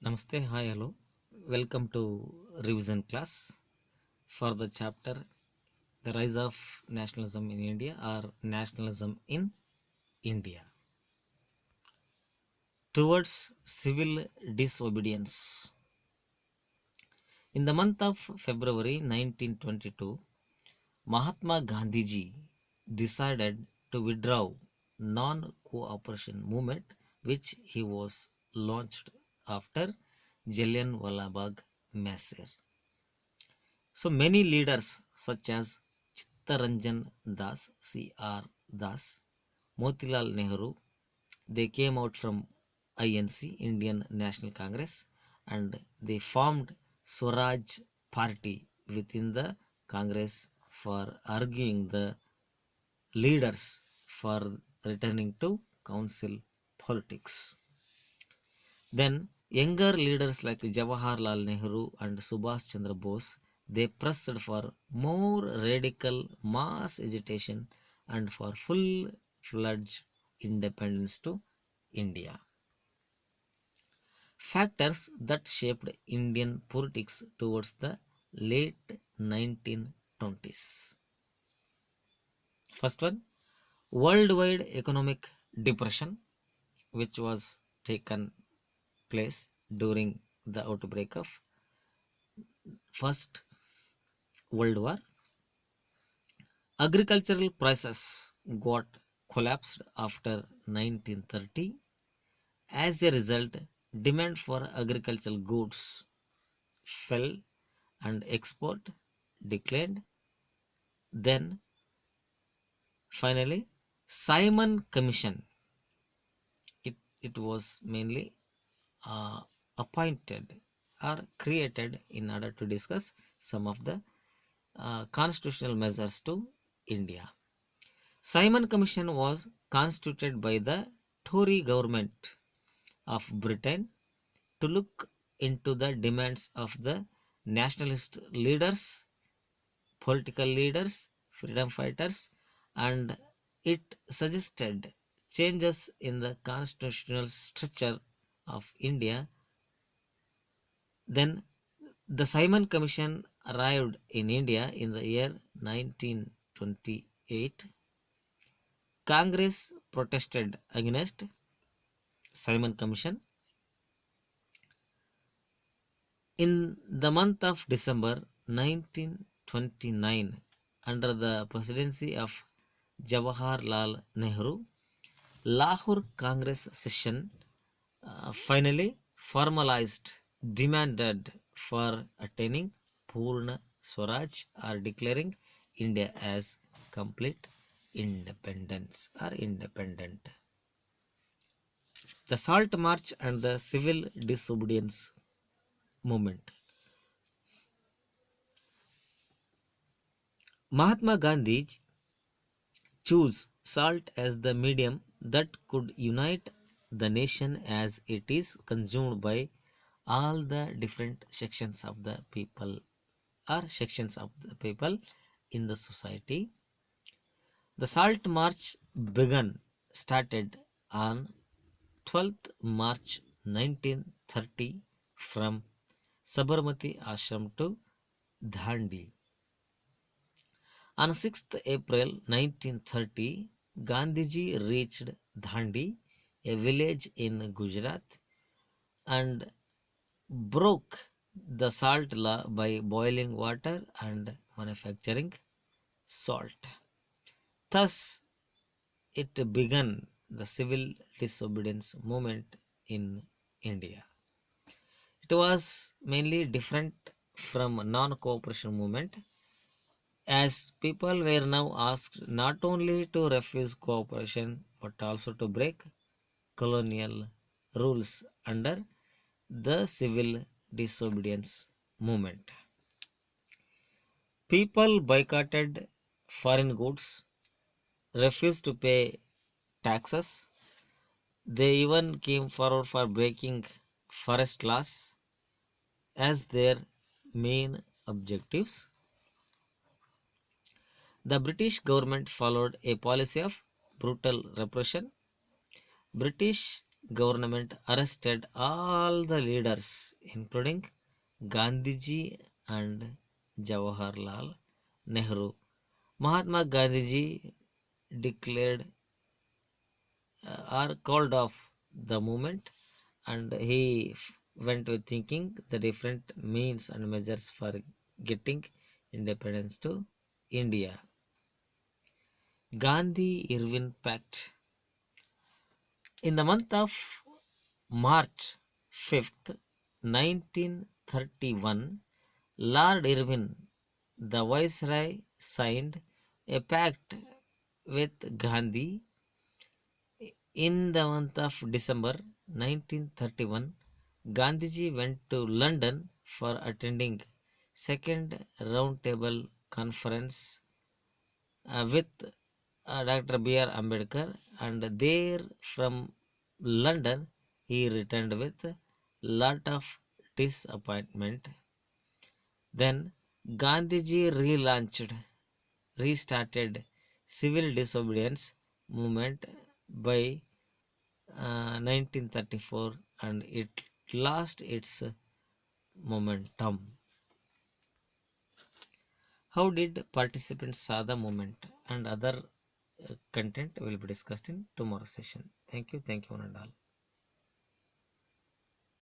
Namaste, hi, hello. Welcome to revision class for the chapter The Rise of Nationalism in India or Nationalism in India towards civil disobedience. In the month of February 1922, Mahatma Gandhiji decided to withdraw non-cooperation movement which he was launched after Jallianwala Bagh massacre. So many leaders such as Chittaranjan Das, C.R. Das, Motilal Nehru, they came out from INC, Indian National Congress, and they formed Swaraj Party within the Congress for arguing the leaders for returning to council politics. Then younger leaders like Jawaharlal Nehru and Subhash Chandra Bose, they pressed for more radical mass agitation and for full-fledged independence to India. Factors that shaped Indian politics towards the late 1920s. First one, worldwide economic depression, which was taken place during the outbreak of First World War. Agricultural prices got collapsed after 1930. As a result, demand for agricultural goods fell and export declined. Then finally, Simon Commission. It was mainly uh, appointed or created in order to discuss some of the constitutional measures to India. Simon Commission was constituted by the Tory government of Britain to look into the demands of the nationalist leaders, political leaders, freedom fighters, and it suggested changes in the constitutional structure of India. Then the Simon Commission arrived in India in the year 1928. Congress protested against Simon Commission. In the month of December 1929, under the presidency of Jawaharlal Nehru, Lahore Congress session finally formalized demanded for attaining Purna Swaraj or declaring India as complete independence or independent. The Salt March and the Civil Disobedience Movement. Mahatma Gandhi chose salt as the medium that could unite the nation as it is consumed by all the different sections of the people or sections of the people in the society. The Salt March started on 12th March 1930 from Sabarmati Ashram to Dandi. On 6th April 1930, Gandhiji reached Dandi, a village in Gujarat, and broke the salt law by boiling water and manufacturing salt. Thus, it began the civil disobedience movement in India. It was mainly different from non-cooperation movement, as people were now asked not only to refuse cooperation but also to break colonial rules under the civil disobedience movement. People boycotted foreign goods, refused to pay taxes. They even came forward for breaking forest laws as their main objectives. The British government followed a policy of brutal repression. British government arrested all the leaders, including Gandhiji and Jawaharlal Nehru. Mahatma Gandhiji declared or called off the movement, and he went with thinking the different means and measures for getting independence to India. Gandhi Irwin Pact. In the month of March 5th, 1931, Lord Irwin, the Viceroy, signed a pact with Gandhi. In the month of December 1931, Gandhiji went to London for attending second roundtable conference with Dr. B.R. Ambedkar, and there from London he returned with lot of disappointment. Then Gandhiji restarted civil disobedience movement by 1934, and it lost its momentum. How did participants saw the movement, and other content will be discussed in tomorrow's session. Thank you, one and all.